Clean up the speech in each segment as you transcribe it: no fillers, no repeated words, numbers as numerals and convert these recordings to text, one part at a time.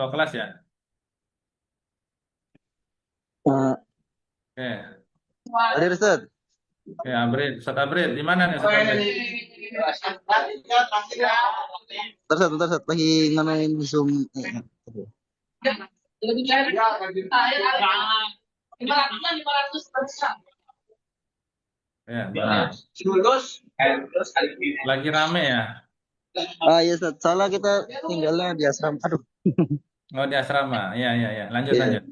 Ketua kelas ya? Eh, Oke. Hadir Ustaz. Oke, Abrid. Ustaz Abrid. Di mana nih Ustaz Abrid? Bentar, Ustaz, bentar, Ustaz. Lagi ngamain Zoom. Ya, lagi rame ya? Iya Ustaz. Soalnya kita tinggalnya di asrama. Aduh. Oh, di asrama. Ya, ya, ya. Lanjut, Iya. lanjut.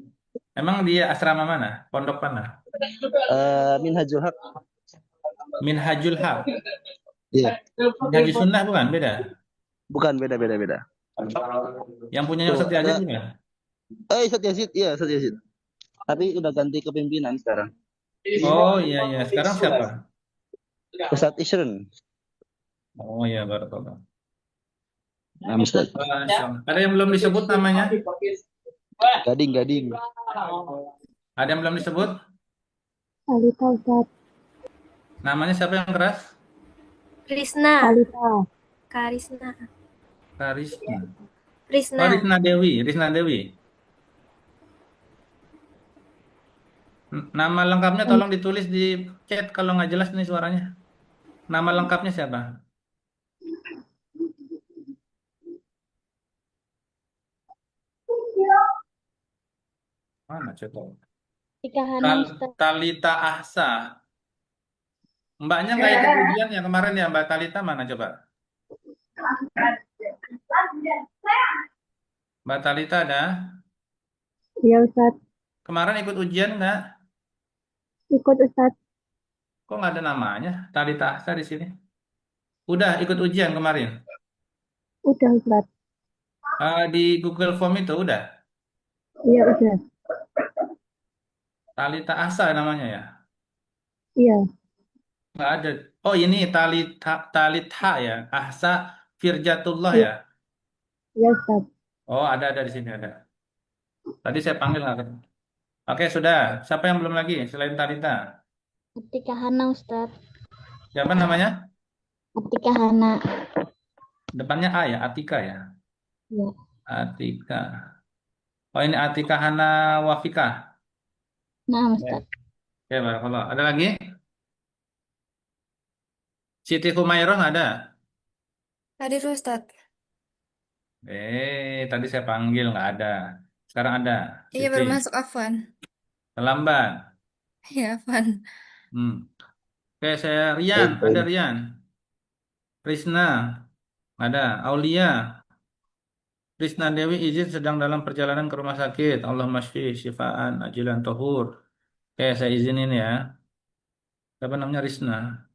Emang dia asrama mana? Pondok mana? Minhajul Haq. Minhajul Haq. Iya. Minhajul Sunnah bukan? Beda. Bukan, beda, beda, beda. Yang punyanya Tuh, Ustaz Yazid ada. bukan? Ustaz Yazid. Iya, Ustaz Yazid. Tapi udah ganti kepemimpinan sekarang. Oh, iya, iya. Sekarang siapa? Ustaz Isrun. Oh, iya, baru tahu. Nah, Ustaz. Ada yang belum disebut namanya? Gading, Gading. Ada yang belum disebut? Talita Ustaz. Namanya siapa yang keras? Krisna. Talita. Karisna. Karisma. Krisna. Oh, Risna Dewi. Risna Dewi. Nama lengkapnya tolong ditulis di chat kalau nggak jelas nih suaranya. Nama lengkapnya siapa? Mana coba? Tika Hana Ustaz. Talita Ahsa. Mbaknya nggak ikut ujian ya kemarin ya, Mbak Talita mana coba? Mbak Talita ada? Iya Ustaz. Kemarin ikut ujian nggak? Ikut Ustaz. Kok nggak ada namanya? Talita Ahsa di sini. Udah ikut ujian kemarin. Udah Ustaz. Di Google Form itu udah. Iya udah. Talita Ahsa namanya ya. Iya. Nggak ada. Oh ini Talita Talita ya. Ahsa Firjatullah Iya, ya. iya Ustaz. Oh ada di sini ada. Tadi saya panggil nggak ketemu. Oke sudah. Siapa yang belum lagi selain Talita? Tika Hana Ustaz. Siapa namanya? Tika Hana. Depannya A ya, Atika ya. Iya. Atika. Oh ini Atika Hana Wafika. Nah Ya. Ustaz. Oke, barakallah. Ada lagi? Siti Humairah nggak ada? Hadir Ustaz. Tadi saya panggil nggak ada. Sekarang ada. Iya Siti. baru masuk Afwan. Terlambat. Iya Afwan. Hmm. Oke, saya Rian. Baik, Ada baik. Rian. Krisna. Ada. Aulia. Krisna Dewi izin sedang dalam perjalanan ke rumah sakit. Allah masfi syifaan ajilan tohur. Oke, saya izinin ya. Siapa namanya Risna?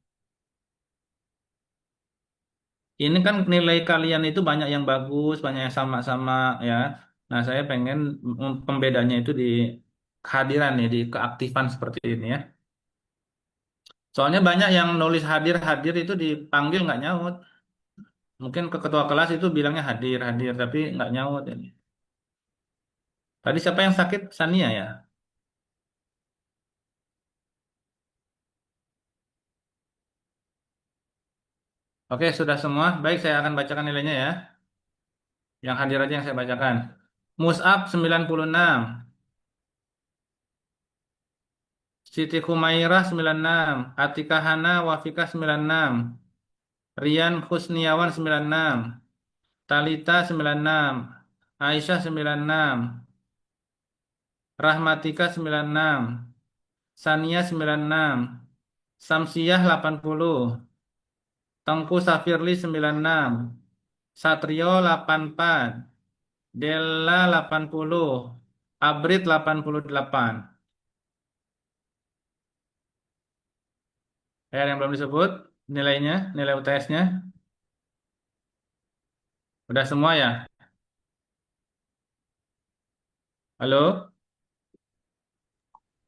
Ini kan nilai kalian itu banyak yang bagus, banyak yang sama-sama ya. Nah, saya pengen pembedanya itu di kehadiran ya, di keaktifan seperti ini ya. Soalnya banyak yang nulis hadir-hadir itu dipanggil nggak nyaut. Mungkin ke ketua kelas itu bilangnya hadir-hadir, tapi nggak nyaut ini. Tadi siapa yang sakit? Sania ya? Oke, sudah semua. Baik, saya akan bacakan nilainya ya. Yang hadir aja yang saya bacakan. Mus'ab 96. Siti Khumairah 96, Atika Hana Wafika 96, Rian Husniawan 96, Talita 96, Aisyah 96, Rahmatika 96, Sania 96, Samsiah 80, Tengku Safirli 96, Satrio 84, Della 80, Abrid 88. Ada yang belum disebut nilainya, nilai UTS-nya? Udah semua ya? Halo?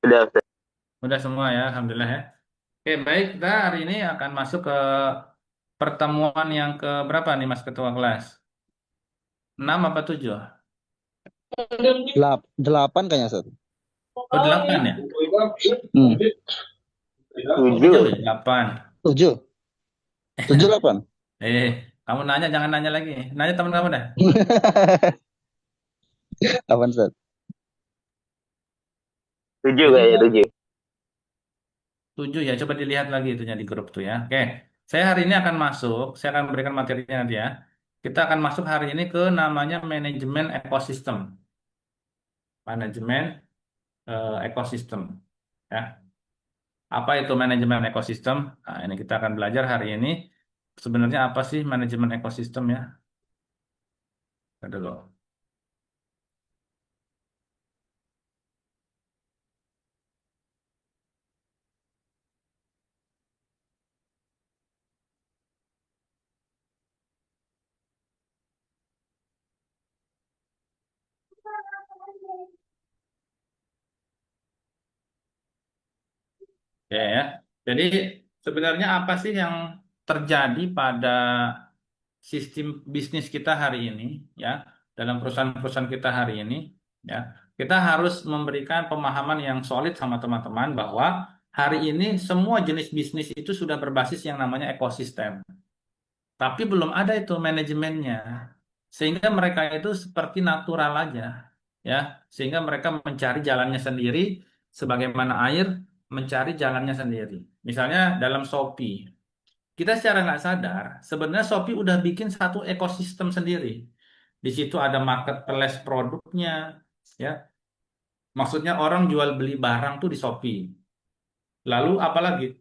Udah, Ustaz. Udah semua ya, Alhamdulillah ya. Oke, baik. Kita hari ini akan masuk ke pertemuan yang ke berapa nih, Mas Ketua Kelas? 6 apa 7? Delapan kayaknya, Ustaz. Oh, 8 ya? Hmm. Kok jauh ya? 8. Tujuh. Tujuh, delapan. Kamu nanya, jangan nanya lagi. Nanya teman kamu dah. Apaan Ustaz? 7 Jadi kayaknya 7. 7 ya, coba dilihat lagi itunya di grup tuh ya. Oke, saya hari ini akan masuk, saya akan berikan materinya nanti ya. Kita akan masuk hari ini ke namanya manajemen ekosistem. Manajemen ekosistem. Ya. Apa itu manajemen ekosistem? Nah, ini kita akan belajar hari ini. Sebenarnya apa sih manajemen ekosistem ya? Kita dulu. Ya, ya. Jadi sebenarnya apa sih yang terjadi pada sistem bisnis kita hari ini, ya, dalam perusahaan-perusahaan kita hari ini, ya, kita harus memberikan pemahaman yang solid sama teman-teman bahwa hari ini semua jenis bisnis itu sudah berbasis yang namanya ekosistem, tapi belum ada itu manajemennya, sehingga mereka itu seperti natural aja, ya, sehingga mereka mencari jalannya sendiri, sebagaimana air mencari jalannya sendiri. Misalnya dalam Shopee. Kita secara nggak sadar, sebenarnya Shopee udah bikin satu ekosistem sendiri. Di situ ada marketplace produknya, ya. Maksudnya orang jual beli barang tuh di Shopee. Lalu apalagi?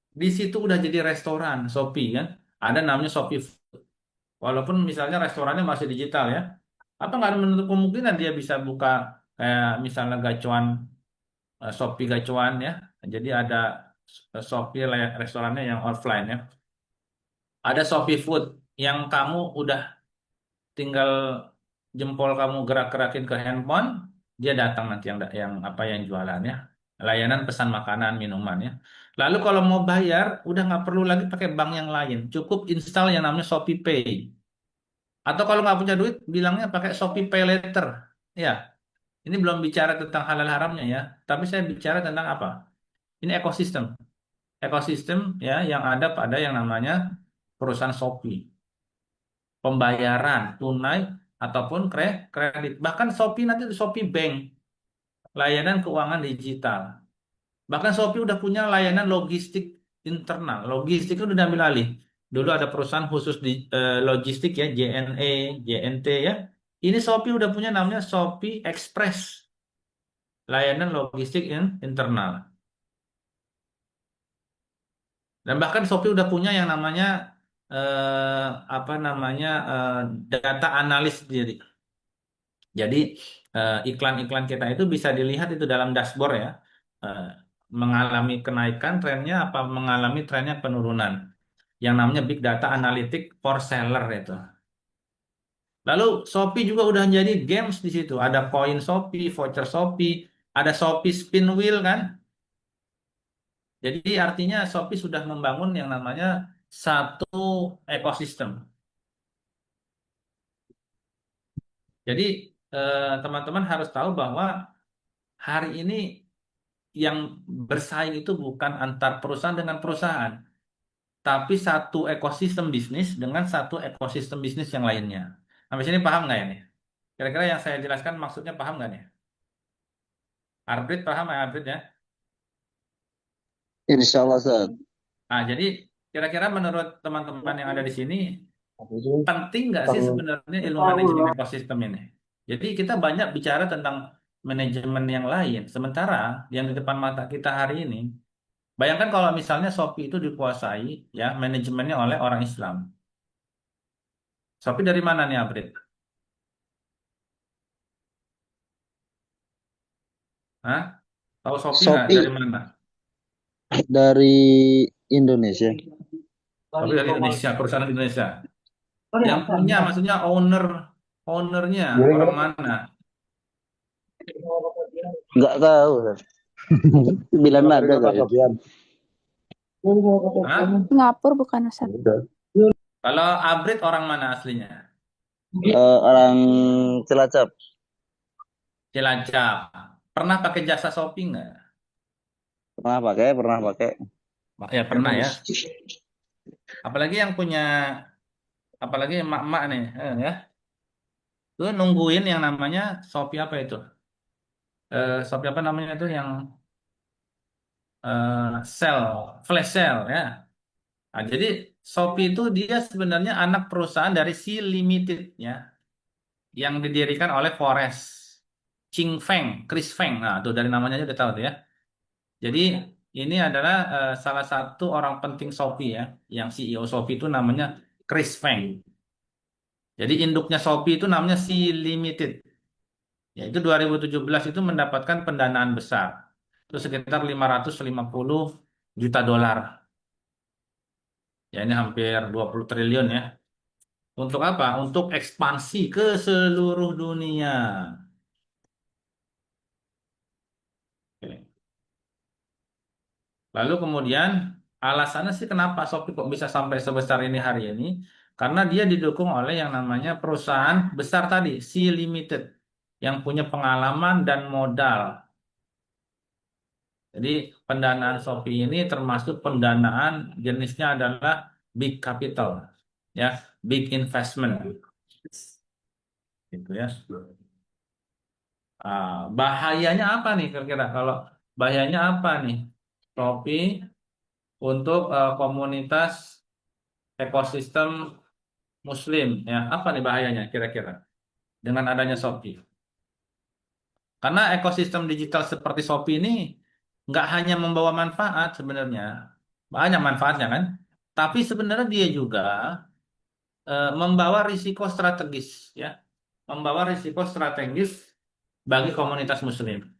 Di situ udah jadi restoran Shopee kan. Ada namanya Shopee Food. Walaupun misalnya restorannya masih digital ya. Apa nggak ada menutup kemungkinan dia bisa buka kayak misalnya gacuan Shopee gacuan ya. Jadi ada Shopee restorannya yang offline ya. Ada Shopee Food yang kamu udah tinggal jempol kamu gerak-gerakin ke handphone, dia datang nanti yang apa yang jualan ya. Layanan pesan makanan, minuman ya. Lalu kalau mau bayar, udah nggak perlu lagi pakai bank yang lain. Cukup install yang namanya Shopee Pay. Atau kalau nggak punya duit, bilangnya pakai Shopee Pay Later. Ya, ini belum bicara tentang halal haramnya ya. Tapi saya bicara tentang apa? Ini ekosistem. Ekosistem ya yang ada pada yang namanya perusahaan Shopee. Pembayaran tunai ataupun kredit. Bahkan Shopee nanti Shopee Bank, layanan keuangan digital. Bahkan Shopee udah punya layanan logistik internal. Logistik itu udah diambil alih. Dulu ada perusahaan khusus di logistik ya, JNE, JNT ya. Ini Shopee udah punya namanya Shopee Express, layanan logistik internal. Dan bahkan Shopee udah punya yang namanya apa namanya data analis sendiri. Jadi iklan-iklan kita itu bisa dilihat itu dalam dashboard ya. Eh, Mengalami kenaikan trennya apa mengalami trennya penurunan. Yang namanya Big Data Analytic for Seller itu. Lalu Shopee juga udah jadi games di situ. Ada koin Shopee, voucher Shopee, ada Shopee Spin Wheel kan. Jadi artinya Shopee sudah membangun yang namanya satu ekosistem. Jadi teman-teman harus tahu bahwa hari ini yang bersaing itu bukan antar perusahaan dengan perusahaan, tapi satu ekosistem bisnis dengan satu ekosistem bisnis yang lainnya. Sampai sini paham nggak ya nih? Kira-kira yang saya jelaskan maksudnya paham nggak nih? Arbit paham ya Arbit ya? Insya Allah Ustaz. Nah, jadi kira-kira menurut teman-teman yang ada di sini, penting nggak sih sebenarnya ilmu manajemen ekosistem ini? Jadi kita banyak bicara tentang manajemen yang lain, sementara yang di depan mata kita hari ini, bayangkan kalau misalnya Shopee itu dikuasai ya manajemennya oleh orang Islam. Shopee dari mana nih, Abrid? Hah? Tahu Shopee nggak dari Shopee mana? dari Indonesia. Shopee dari Indonesia, perusahaan Indonesia. Yang punya, maksudnya ownernya orang mana? Nggak tahu Ustaz. Bilang nada kali. Hah? Singapura bukan Ustaz. Kalau Abrid orang mana aslinya? Orang Cilacap. Cilacap. Pernah pakai jasa Shopee nggak? Pernah pakai. Ya pernah ya. Apalagi yang punya, apalagi emak-emak nih, ya. tuh nungguin yang namanya Shopee apa itu? Shopee apa namanya itu yang sale, flash sale ya. Nah, jadi Shopee itu dia sebenarnya anak perusahaan dari Sea Limited ya, yang didirikan oleh Forrest Ching Feng, Chris Feng. Nah, tuh dari namanya aja udah tahu tuh ya. Jadi ini adalah salah satu orang penting Shopee ya, yang CEO Shopee itu namanya Chris Feng. Jadi induknya Shopee itu namanya Sea Limited. Yaitu 2017 itu mendapatkan pendanaan besar. Itu sekitar 550 juta dolar. Ya ini hampir 20 triliun ya. Untuk apa? Untuk ekspansi ke seluruh dunia. Oke. Lalu kemudian alasannya sih kenapa Shopee kok bisa sampai sebesar ini hari ini? Karena dia didukung oleh yang namanya perusahaan besar tadi, Sea Limited, yang punya pengalaman dan modal. Jadi pendanaan Shopee ini termasuk pendanaan jenisnya adalah big capital, ya, big investment, gitu ya. Bahayanya apa nih kira-kira? Kalau bahayanya apa nih? Shopee untuk komunitas ekosistem Muslim, ya, apa nih bahayanya kira-kira dengan adanya Shopee? Karena ekosistem digital seperti Shopee ini nggak hanya membawa manfaat sebenarnya, banyak manfaatnya kan, tapi sebenarnya dia juga membawa risiko strategis, ya, membawa risiko strategis bagi komunitas Muslim,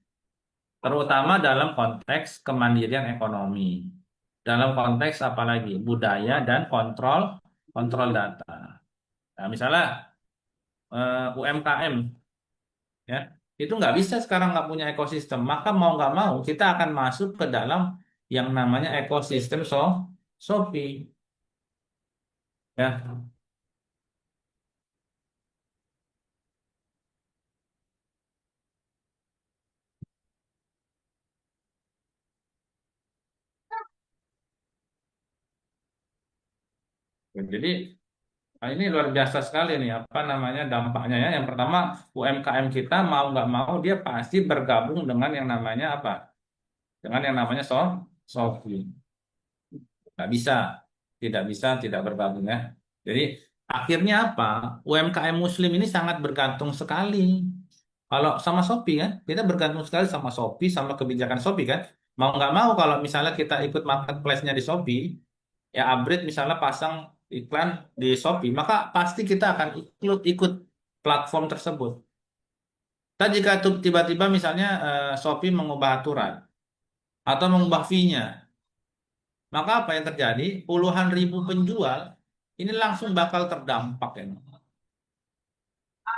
terutama dalam konteks kemandirian ekonomi, dalam konteks apalagi budaya dan kontrol kontrol data. Nah, misalnya UMKM, ya, itu nggak bisa sekarang nggak punya ekosistem, maka mau nggak mau kita akan masuk ke dalam yang namanya ekosistem Shopee, ya. Jadi ini luar biasa sekali nih apa namanya dampaknya ya. Yang pertama, UMKM kita mau nggak mau dia pasti bergabung dengan yang namanya apa? Dengan yang namanya Shopee. Nggak bisa, tidak bisa tidak bergabung ya. Jadi akhirnya apa? UMKM Muslim ini sangat bergantung sekali. Kalau sama Shopee kan, kita bergantung sekali sama Shopee, sama kebijakan Shopee kan. Mau nggak mau kalau misalnya kita ikut marketplace-nya di Shopee, ya Abrit misalnya pasang iklan di Shopee, maka pasti kita akan ikut platform tersebut. Dan jika tiba-tiba misalnya Shopee mengubah aturan atau mengubah fee-nya, maka apa yang terjadi? Puluhan ribu penjual ini langsung bakal terdampak ya.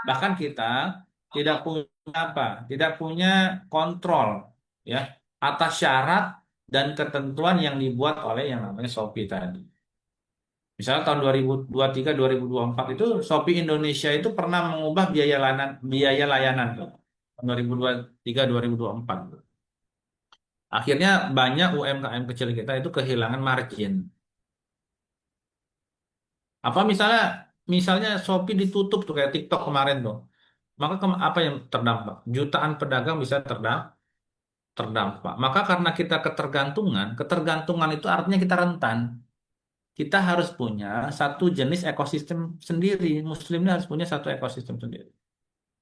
Bahkan kita tidak punya apa? Tidak punya kontrol ya atas syarat dan ketentuan yang dibuat oleh yang namanya Shopee tadi. Misalnya tahun 2023 2024 itu Shopee Indonesia itu pernah mengubah biaya layanan tuh. Tahun 2023 2024. Akhirnya banyak UMKM kecil kita itu kehilangan margin. Apa misalnya Shopee ditutup tuh kayak TikTok kemarin tuh. Maka apa yang terdampak? Jutaan pedagang bisa terdampak. Maka karena kita ketergantungan itu artinya kita rentan. Kita harus punya satu jenis ekosistem sendiri. Muslim ini harus punya satu ekosistem sendiri.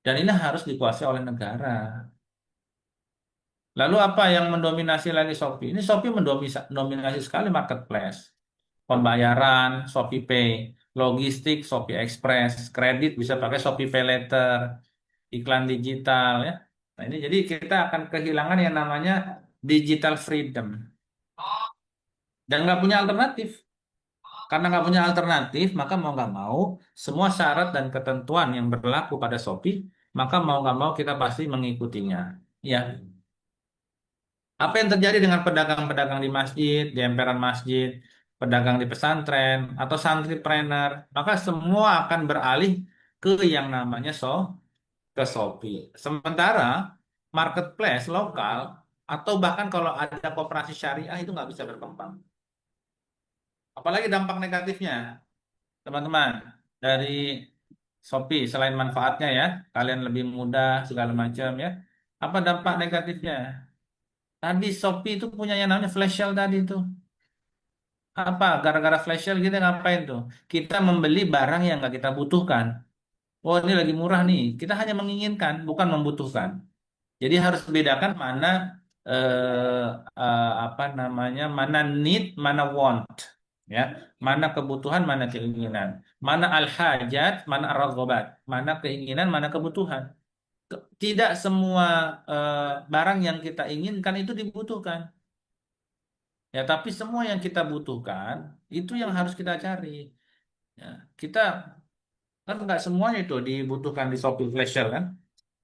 Dan ini harus dikuasai oleh negara. Lalu apa yang mendominasi lagi Shopee? Ini Shopee mendominasi sekali marketplace. Pembayaran, Shopee Pay, logistik, Shopee Express, kredit bisa pakai Shopee Pay Later, iklan digital ya. Nah ini jadi kita akan kehilangan yang namanya digital freedom dan nggak punya alternatif. Karena nggak punya alternatif, maka mau nggak mau semua syarat dan ketentuan yang berlaku pada Shopee, maka mau nggak mau kita pasti mengikutinya. Ya, apa yang terjadi dengan pedagang-pedagang di masjid, di emperan masjid, pedagang di pesantren, atau santripreneur, maka semua akan beralih ke yang namanya ke Shopee. Sementara marketplace lokal atau bahkan kalau ada koperasi syariah itu nggak bisa berkembang. Apalagi dampak negatifnya, teman-teman, dari Shopee selain manfaatnya ya, kalian lebih mudah segala macam ya. Apa dampak negatifnya? Tadi Shopee itu punya yang namanya flash sale tadi tuh. Apa? Gara-gara flash sale kita ngapain tuh? Kita membeli barang yang nggak kita butuhkan. Oh ini lagi murah nih. Kita hanya menginginkan, bukan membutuhkan. Jadi harus bedakan mana eh, apa namanya, mana need, mana want, ya, mana kebutuhan, mana keinginan, mana al-hajat, mana ar-raghabat, mana keinginan, mana kebutuhan. Tidak semua barang yang kita inginkan itu dibutuhkan, ya, tapi semua yang kita butuhkan itu yang harus kita cari. Ya, kita kan nggak semuanya itu dibutuhkan di Shopee Flash Sale kan.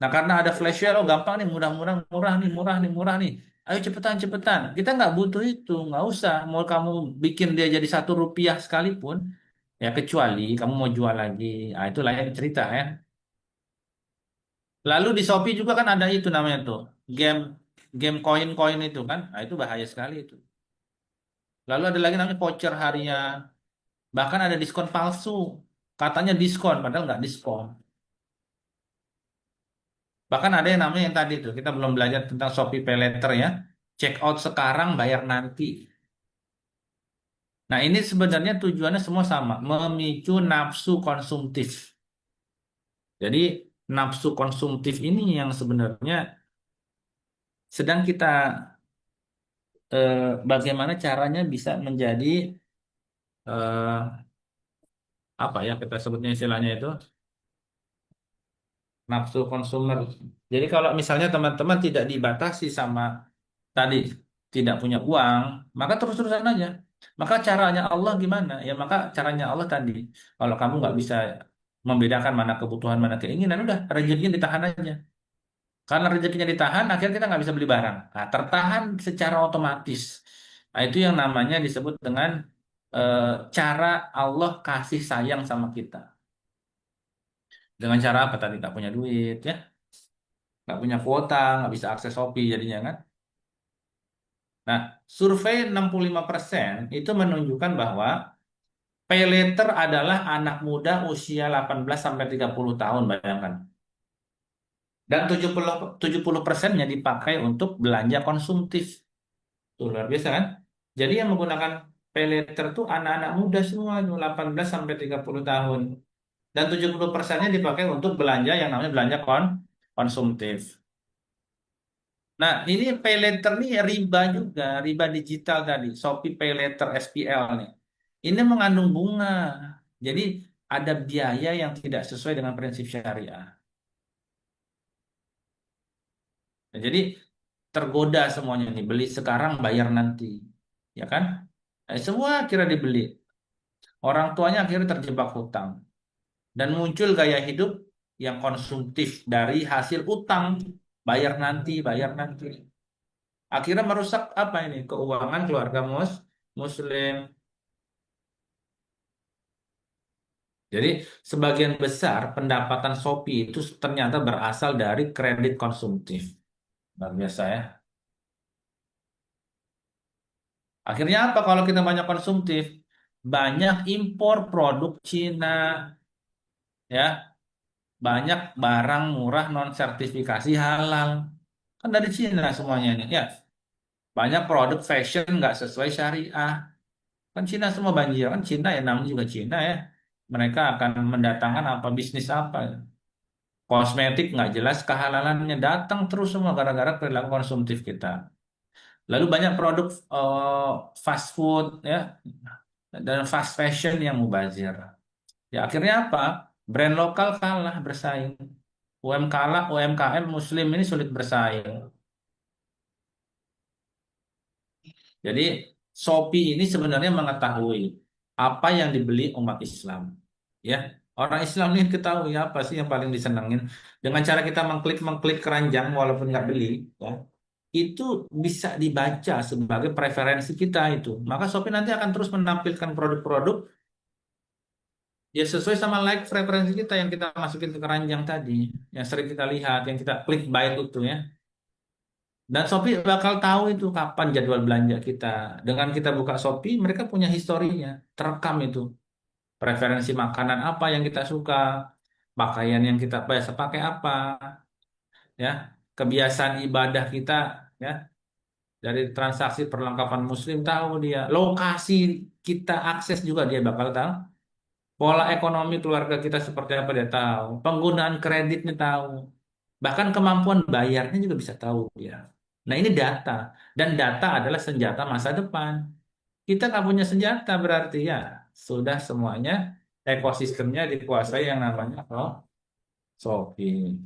Nah, karena ada flash sale, oh gampang nih, murah-murah, murah nih, murah nih, murah nih. Ayo cepetan, cepetan. Kita nggak butuh itu, nggak usah. Mau kamu bikin dia jadi ₹1 sekalipun, ya kecuali kamu mau jual lagi. Nah, itu lain cerita ya. Lalu di Shopee juga kan ada itu namanya tuh, game game koin-koin itu kan. Nah, itu bahaya sekali itu. Lalu ada lagi namanya voucher harian. Bahkan ada diskon palsu. Katanya diskon, padahal nggak diskon. Bahkan ada yang namanya yang tadi tuh, kita belum belajar tentang Shopee Pay Later ya. Check out sekarang, bayar nanti. Nah, ini sebenarnya tujuannya semua sama, memicu nafsu konsumtif. Jadi, nafsu konsumtif ini yang sebenarnya sedang kita eh, bagaimana caranya bisa menjadi eh, apa ya kita sebutnya istilahnya itu nafsu konsumer. Jadi kalau misalnya teman-teman tidak dibatasi sama tadi tidak punya uang, maka terus-terusan aja. Maka caranya Allah gimana? Ya maka caranya Allah tadi. Kalau kamu nggak bisa membedakan mana kebutuhan, mana keinginan, udah rezekinya ditahan aja. Karena rezekinya ditahan, akhirnya kita nggak bisa beli barang. Nah, tertahan secara otomatis. Nah, itu yang namanya disebut dengan eh, cara Allah kasih sayang sama kita. Dengan cara apa tadi? Nggak punya duit, ya, nggak punya kuota, nggak bisa akses Shopee jadinya kan. Nah, survei 65% itu menunjukkan bahwa pay later adalah anak muda usia 18 sampai 30 tahun, bayangkan. Dan 70% dipakai untuk belanja konsumtif. Tuh, luar biasa kan? Jadi yang menggunakan pay later tuh anak-anak muda semua, tuh, 18 sampai 30 tahun. Dan 70%-nya dipakai untuk belanja yang namanya belanja konsumtif. Nah, ini pay later nih riba juga, riba digital tadi, Shopee Pay Later SPL nih. Ini mengandung bunga. Jadi ada biaya yang tidak sesuai dengan prinsip syariah. Nah, jadi tergoda semuanya nih, beli sekarang bayar nanti. Ya kan? Semua kira dibeli. Orang tuanya akhirnya terjebak hutang. Dan muncul gaya hidup yang konsumtif dari hasil utang. Bayar nanti, bayar nanti. Akhirnya merusak apa ini? Keuangan keluarga Muslim. Jadi sebagian besar pendapatan Shopee itu ternyata berasal dari kredit konsumtif. Luar biasa ya. Akhirnya apa kalau kita banyak konsumtif? Banyak impor produk Cina, ya. Banyak barang murah non sertifikasi halal. Kan dari Cina semuanya ini, ya. Banyak produk fashion nggak sesuai syariah. Kan Cina semua banjir, kan Cina ya namanya juga Cina ya. Mereka akan mendatangkan apa bisnis apa. Kosmetik nggak jelas kehalalannya datang terus semua gara-gara perilaku konsumtif kita. Lalu banyak produk fast food ya dan fast fashion yang mubazir. Ya akhirnya apa? Brand lokal kalah bersaing. UMKM Muslim ini sulit bersaing. Jadi Shopee ini sebenarnya mengetahui apa yang dibeli umat Islam. Ya, orang Islam ini ketahui apa sih yang paling disenengin. Dengan cara kita mengklik keranjang walaupun nggak beli, ya, itu bisa dibaca sebagai preferensi kita itu. Maka Shopee nanti akan terus menampilkan produk-produk ya sesuai sama like preferensi kita yang kita masukin ke keranjang tadi, yang sering kita lihat, yang kita klik buy itu ya. Dan Shopee bakal tahu itu kapan jadwal belanja kita. Dengan kita buka Shopee, mereka punya historinya, terekam itu. Preferensi makanan apa yang kita suka, pakaian yang kita biasa pakai apa, ya, kebiasaan ibadah kita, ya, dari transaksi perlengkapan muslim tahu dia, lokasi kita akses juga dia bakal tahu, pola ekonomi keluarga kita seperti apa dia tahu, penggunaan kreditnya tahu, bahkan kemampuan bayarnya juga bisa tahu dia. Nah ini data, dan data adalah senjata masa depan. Kita nggak punya senjata berarti ya sudah semuanya ekosistemnya dikuasai yang namanya Shopee.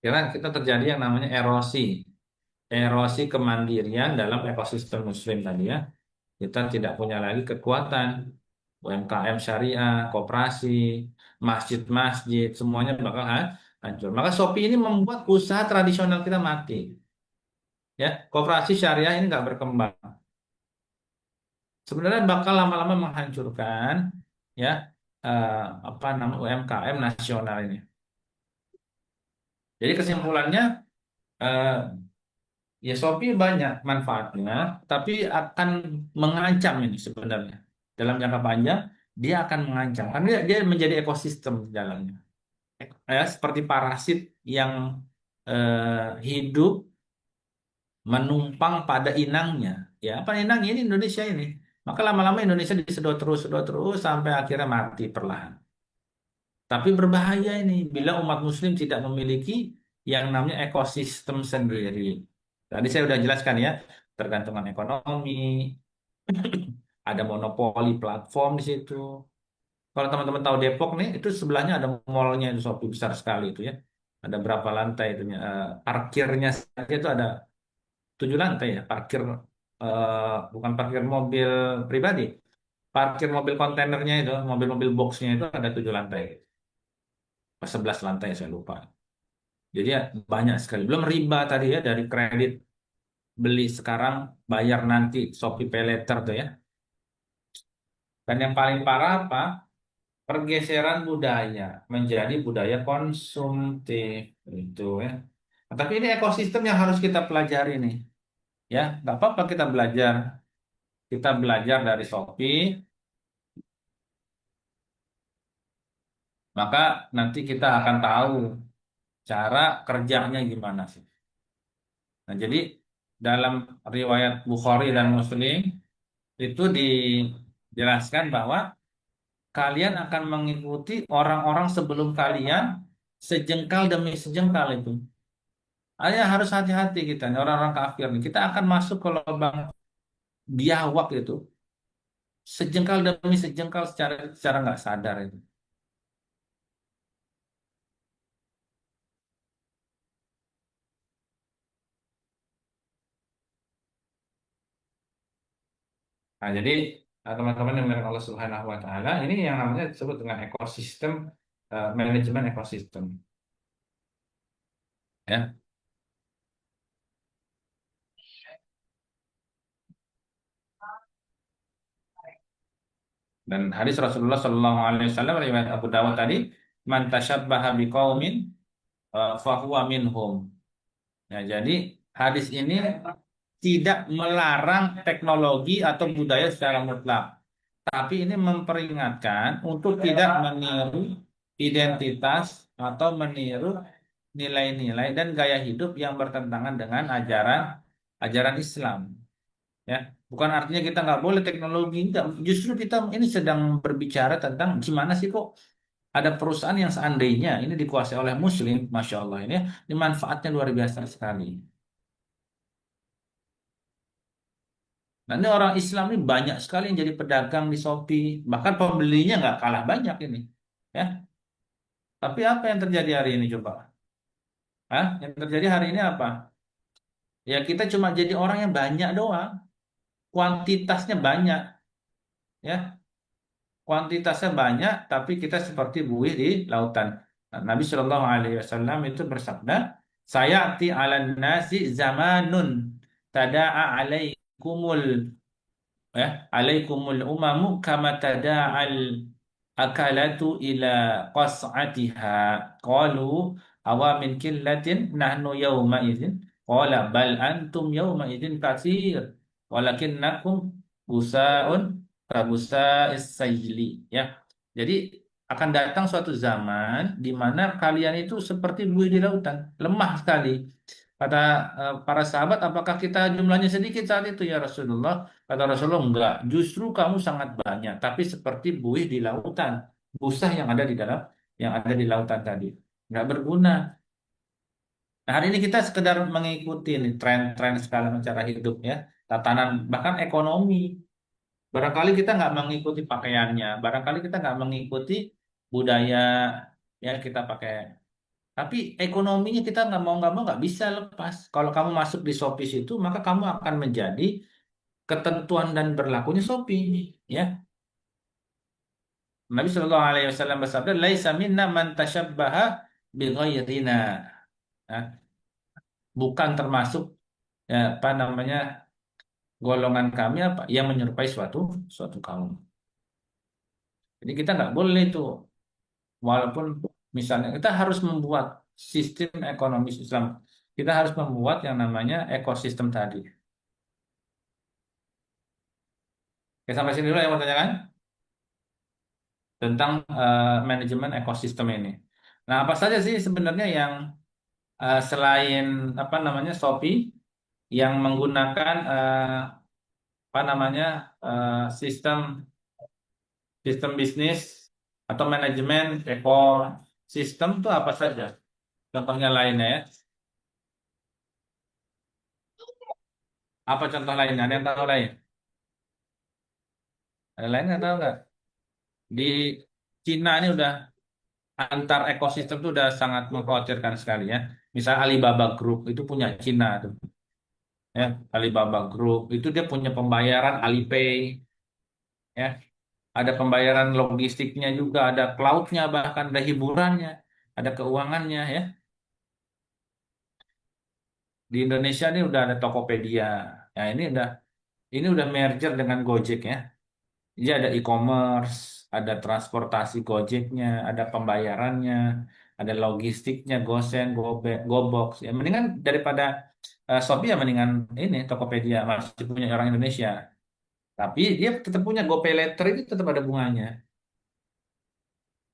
Karena kita terjadi yang namanya erosi kemandirian dalam ekosistem muslim tadi ya. Kita tidak punya lagi kekuatan. UMKM syariah, koperasi, masjid-masjid, semuanya bakal hancur. Maka Shopee ini membuat usaha tradisional kita mati. Ya, koperasi syariah ini nggak berkembang. Sebenarnya bakal lama-lama menghancurkan ya eh, apa namanya UMKM nasional ini. Jadi kesimpulannya eh, ya Shopee banyak manfaatnya, tapi akan mengancam ini sebenarnya. Dalam jangka panjang dia akan mengancam karena dia menjadi ekosistem di dalamnya. Ya, seperti parasit yang hidup menumpang pada inangnya. Ya, apa inangnya ini Indonesia ini. Maka lama-lama Indonesia sedot terus sampai akhirnya mati perlahan. Tapi berbahaya ini bila umat muslim tidak memiliki yang namanya ekosistem sendiri. Tadi saya sudah jelaskan ya, tergantungan ekonomi, ada monopoli platform di situ. Kalau teman-teman tahu Depok nih, itu sebelahnya ada mallnya itu Shopee besar sekali itu ya. Ada berapa lantai itu parkirnya saja itu ada 7 lantai ya, bukan parkir mobil pribadi, parkir mobil kontainernya itu, mobil-mobil boxnya itu ada 7 lantai, pas 11 lantai saya lupa. Jadi ya banyak sekali. Belum riba tadi ya dari kredit beli sekarang bayar nanti Shopee Pay Later tuh ya. Dan yang paling parah apa? Pergeseran budaya menjadi budaya konsumtif itu ya. Nah, tapi ini ekosistem yang harus kita pelajari nih. Ya, nggak apa-apa kita belajar. Kita belajar dari Shopee, maka nanti kita akan tahu cara kerjanya gimana sih. Nah, jadi dalam riwayat Bukhari dan Muslim itu dijelaskan bahwa kalian akan mengikuti orang-orang sebelum kalian sejengkal demi sejengkal itu. Hanya harus hati-hati kita nih orang-orang kafir nih. Kita akan masuk ke lubang biawak itu sejengkal demi sejengkal secara secara nggak sadar itu. Nah, jadi teman-teman yang melihat Allah Subhanahu wa taala ini yang namanya disebut dengan ekosistem manajemen ekosistem ya. Dan hadis Rasulullah Shallallahu alaihi wasallam riwayat Abu Dawud tadi, man tasyabbaha biqaumin fahuwa minhum. Ya, jadi hadis ini tidak melarang teknologi atau budaya secara mutlak, tapi ini memperingatkan untuk tidak meniru identitas atau meniru nilai-nilai dan gaya hidup yang bertentangan dengan ajaran ajaran Islam. Ya, bukan artinya kita nggak boleh teknologi, enggak. Justru kita ini sedang berbicara tentang gimana sih kok ada perusahaan yang seandainya ini dikuasai oleh Muslim, masya Allah ini manfaatnya luar biasa sekali. Nah, ini orang Islam ini banyak sekali yang jadi pedagang di Shopee, bahkan pembelinya nggak kalah banyak ini, ya. Tapi apa yang terjadi hari ini coba? Hah? Yang terjadi hari ini apa? Ya kita cuma jadi orang yang banyak doang, kuantitasnya banyak, ya. Kuantitasnya banyak, tapi kita seperti buih di lautan. Nah, Nabi Shallallahu Alaihi Wasallam itu bersabda, "Sayati ala nasi zamanun tada'a alaikumul alaikumul umamu kama tada'al akalatu ila qas'atiha." Qalu awa min killatin nahnu yawma idzin qala bal antum yawma idzin katsir walakinnakum gusaun kabusa issaili ya. Jadi akan datang suatu zaman di mana kalian itu seperti buih di lautan, lemah sekali. Kata para sahabat, apakah kita jumlahnya sedikit saat itu ya Rasulullah? Kata Rasulullah, enggak. Justru kamu sangat banyak, tapi seperti buih di lautan, busa yang ada di dalam, yang ada di lautan tadi, nggak berguna. Nah, hari ini kita sekedar mengikuti nih tren-tren segala cara hidup ya, tatanan bahkan ekonomi. Barangkali kita nggak mengikuti pakaiannya, barangkali kita nggak mengikuti budaya ya kita pakai. Tapi ekonominya kita nggak mau nggak bisa lepas. Kalau kamu masuk di Shopee itu, maka kamu akan menjadi ketentuan dan berlakunya Shopee, ya. Nabi Shallallahu Alaihi Wasallam bersabda, "Laisa minna man tashabbaha bi ghairina." Nah, bukan termasuk ya, apa namanya golongan kami apa yang menyerupai suatu suatu kaum. Jadi kita nggak boleh itu, walaupun misalnya kita harus membuat sistem ekonomi Islam, kita harus membuat yang namanya ekosistem tadi. Oke, sampai sini dulu yang mau tanyakan tentang manajemen ekosistem ini. Nah, apa saja sih sebenarnya yang selain apa namanya Shopee yang menggunakan apa namanya sistem sistem bisnis atau manajemen ekosistem itu apa saja? Contohnya lainnya ya. Apa contoh lainnya? Ada yang tahu lain? Ada lain nggak tahu nggak? Di Cina ini udah antar ekosistem itu udah sangat mengkhawatirkan sekali ya. Misal Alibaba Group itu punya Cina tuh. Ya, Alibaba Group itu dia punya pembayaran Alipay ya. Ada pembayaran logistiknya juga, ada cloudnya bahkan ada hiburannya, ada keuangannya ya. Di Indonesia ini udah ada Tokopedia. Ya ini udah merger dengan Gojek ya. Jadi ada e-commerce, ada transportasi Gojeknya, ada pembayarannya, ada logistiknya, GoSend, GoBox. Ya mendingan daripada Shopee ya mendingan ini Tokopedia masih punya orang Indonesia. Tapi dia tetap punya GoPayLater itu tetap ada bunganya.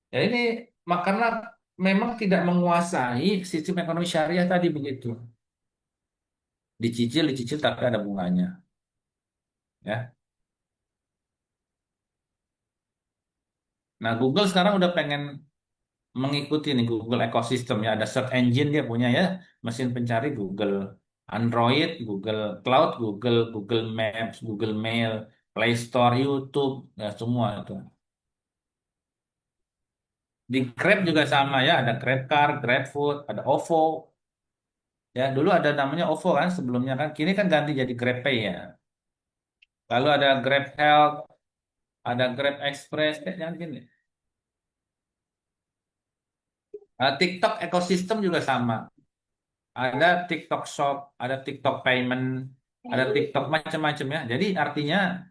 Ya ini karena memang tidak menguasai sistem ekonomi syariah tadi begitu. Dicicil, dicicil tapi ada bunganya. Ya. Nah, Google sekarang udah pengen mengikuti nih Google ekosistem ya. Ada search engine dia punya ya, mesin pencari Google, Android, Google Cloud, Google Maps, Google Mail, Play Store, YouTube, ya semua itu. Di Grab juga sama ya, ada GrabCar, GrabFood, ada OVO. Ya, dulu ada namanya OVO kan sebelumnya kan, kini kan ganti jadi GrabPay ya. Lalu ada Grab Health, ada Grab Express, jangan gini. TikTok ekosistem juga sama. Ada TikTok Shop, ada TikTok Payment, ada TikTok macam-macam ya. Jadi artinya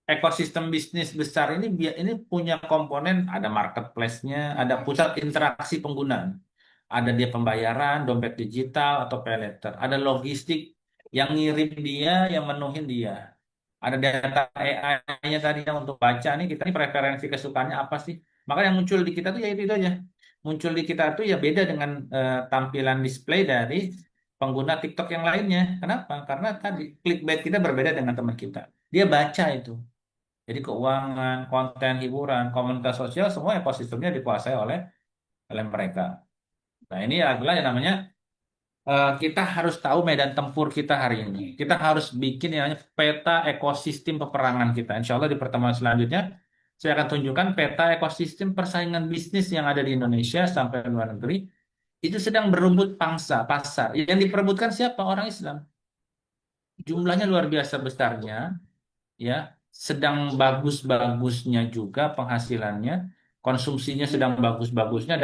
ekosistem bisnis besar ini ini punya komponen, ada marketplace-nya, ada pusat interaksi pengguna. Ada dia pembayaran, dompet digital atau pay letter. Ada logistik yang ngirim dia, yang menuhin dia. Ada data AI-nya tadi yang untuk baca nih, kita ini preferensi kesukaannya apa sih? Maka yang muncul di kita tuh ya itu aja. Muncul di kita tuh ya beda dengan tampilan display dari pengguna TikTok yang lainnya. Kenapa? Karena tadi clickbait kita berbeda dengan teman kita. Dia baca itu. Jadi keuangan, konten, hiburan, komunitas sosial, semua ekosistemnya dikuasai oleh oleh mereka. Nah ini adalah yang namanya kita harus tahu medan tempur kita hari ini. Kita harus bikin yang namanya peta ekosistem peperangan kita. Insya Allah di pertemuan selanjutnya saya akan tunjukkan peta ekosistem persaingan bisnis yang ada di Indonesia sampai luar negeri. Itu sedang berebut pangsa, pasar. Yang diperebutkan siapa? Orang Islam. Jumlahnya luar biasa besarnya, ya. Sedang bagus-bagusnya juga penghasilannya, konsumsinya sedang bagus-bagusnya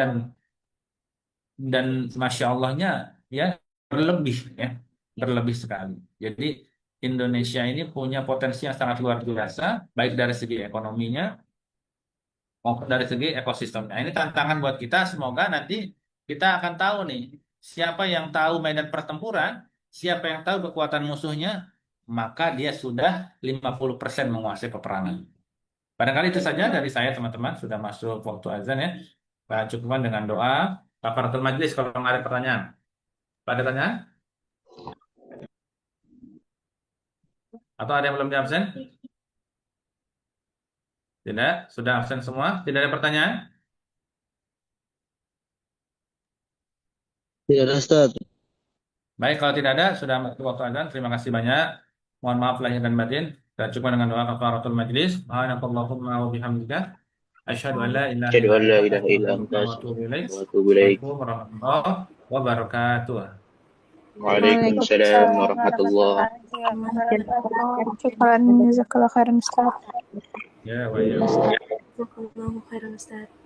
dan masya Allahnya ya berlebih ya berlebih sekali. Jadi Indonesia ini punya potensi yang sangat luar biasa baik dari segi ekonominya maupun dari segi ekosistemnya. Ini tantangan buat kita. Semoga nanti kita akan tahu nih siapa yang tahu medan pertempuran, siapa yang tahu kekuatan musuhnya, maka dia sudah 50% menguasai peperangan. Barangkali itu saja dari saya teman-teman. Sudah masuk waktu azan ya. Kita cukupkan dengan doa kafaratul majlis kalau nggak ada pertanyaan. Ada pertanyaan? Atau ada yang belum di absen? Tidak? Sudah absen semua? Tidak ada pertanyaan? Tidak ada Ustaz. Baik, kalau tidak ada, sudah masuk waktu azan. Terima kasih banyak. Mohon maaf lahir dan batin. Kita cukupkan dengan doa kafaratul majlis. Subhanakallahumma wa bihamdika. Asyhadu an la ilaha Asyhadu illa an la anta ilaha illa astaghfiruka anta wa atubu ilaik. wa atubu ilaik. Assalamualaikum warahmatullahi wabarakatuh. Waalaikumsalam warahmatullahi Syukran, jazakallah khairan Ustaz. Ya, wa ya. Jazakallahu khairan Ustaz.